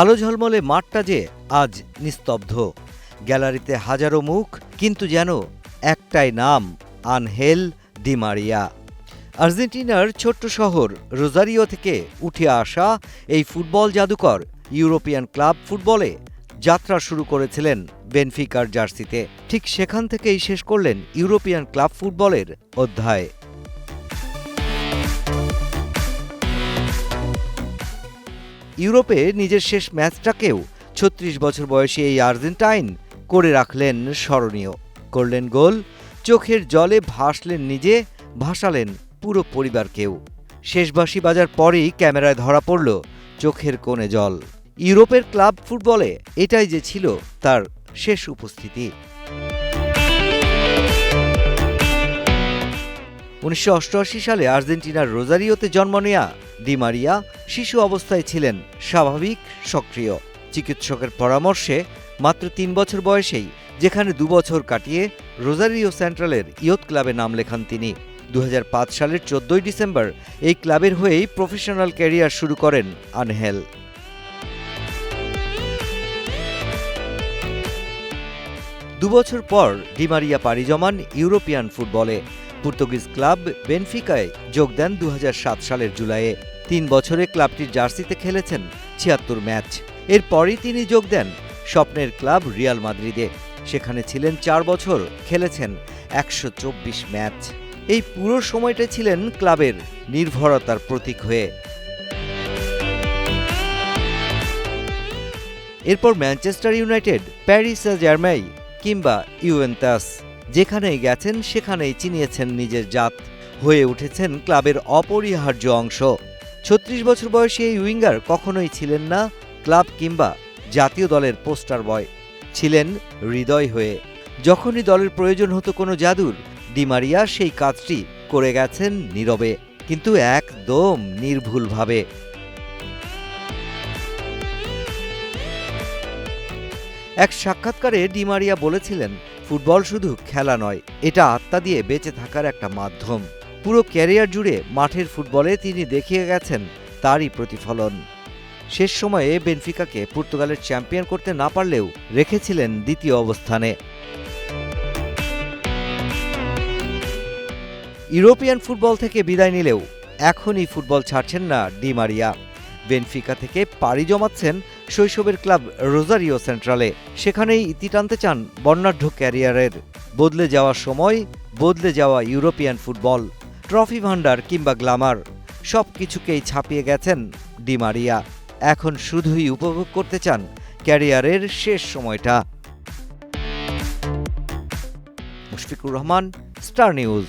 আলো ঝলমলে মাঠটা যে আজ নিস্তব্ধ। গ্যালারিতে হাজারো মুখ, কিন্তু যেন একটাই নাম, আনহেল ডি মারিয়া। আর্জেন্টিনার ছোট্ট শহর রোজারিও থেকে উঠে আসা এই ফুটবল জাদুকর ইউরোপিয়ান ক্লাব ফুটবলে যাত্রা শুরু করেছিলেন বেনফিকার জার্সিতে। ঠিক সেখান থেকেই শেষ করলেন ইউরোপিয়ান ক্লাব ফুটবলের অধ্যায়। ইউরোপে নিজের শেষ ম্যাচটাকেও ৩৬ বছর বয়সী এই আর্জেন্টাইন করে রাখলেন স্মরণীয়। করলেন গোল, চোখের জলে ভাসলেন নিজে, ভাসালেন পুরো পরিবারকেও। শেষ বাঁশি বাজার পরেই ক্যামেরায় ধরা পড়ল চোখের কোণে জল। ইউরোপের ক্লাব ফুটবলে এটাই যে ছিল তার শেষ উপস্থিতি। ১৯৮৮ সালে আর্জেন্টিনার রোজারিওতে জন্ম নেয়া ডি মারিয়া শিশু অবস্থায় ছিলেন স্বাভাবিক, সক্রিয়। চিকিৎসকের পরামর্শে মাত্র ৩ বছর বয়সেই, যেখানে ২ বছর কাটিয়ে রোজারিও সেন্ট্রালের ইয়ুথ ক্লাবে নাম লেখান তিনি। ২০০৫ সালের ১৪ ডিসেম্বর এই ক্লাবের হয়েই প্রফেশনাল ক্যারিয়ার শুরু করেন আনহেল। দুবছর পর ডি মারিয়া পাড়ি জমান ইউরোপিয়ান ফুটবলে। পর্তুগিজ ক্লাব বেনফিকায় যোগ দেন ২০০৭ সালের জুলাইয়ে। ৩ বছরে ক্লাবটির জার্সিতে খেলেছেন ৭৬ ম্যাচ। এরপরই তিনি যোগ দেন স্বপ্নের ক্লাব রিয়াল মাদ্রিদে। সেখানে ছিলেন ৪ বছর, খেলেছেন ১২৪ ম্যাচ। এই পুরো সময়টা ছিলেন ক্লাবের নির্ভরতার প্রতীক হয়ে। এরপর ম্যানচেস্টার ইউনাইটেড, প্যারিস সান-জার্মেই কিংবা ইউভেন্টাস, যেখানেই গেছেন সেখানেই চিনিয়েছেন নিজের জাত, হয়ে উঠেছেন ক্লাবের অপরিহার্য অংশ। ৩৬ বছর বয়সী এই উইঙ্গার কখনোই ছিলেন না ক্লাব কিংবা জাতীয় দলের পোস্টার বয়, ছিলেন হৃদয় হয়ে। যখনই দলের প্রয়োজন হতো কোনো জাদুর, ডি মারিয়া সেই কাজটি করে গেছেন নীরবে, কিন্তু একদম নির্ভুলভাবে। এক সাক্ষাৎকারে ডি মারিয়া বলেছিলেন, ফুটবল শুধু খেলা নয়, এটা আত্মা দিয়ে বেঁচে থাকার একটা মাধ্যম। পুরো ক্যারিয়ার জুড়ে মাঠের ফুটবলে তিনি দেখিয়ে গেছেন তারই প্রতিফলন। শেষ সময়ে বেনফিকাকে পর্তুগালের চ্যাম্পিয়ন করতে না পারলেও রেখেছিলেন দ্বিতীয় অবস্থানে। ইউরোপিয়ান ফুটবল থেকে বিদায় নিলেও এখনই ফুটবল ছাড়ছেন না ডি মারিয়া। বেনফিকা থেকে পাড়ি জমাচ্ছেন শৈশবের ক্লাব রোজারিও সেন্ট্রালে। সেখানেই ইতি টানতে চান বর্ণাঢ্য ক্যারিয়ারের। বদলে যাওয়া সময়, বদলে যাওয়া ইউরোপিয়ান ফুটবল, ট্রফি ভান্ডার কিংবা গ্ল্যামার, সব কিছুকেই ছাপিয়ে গেছেন ডি মারিয়া। এখন শুধুই উপভোগ করতে চান ক্যারিয়ারের শেষ সময়টা। Mushfiqur Rahman, star news.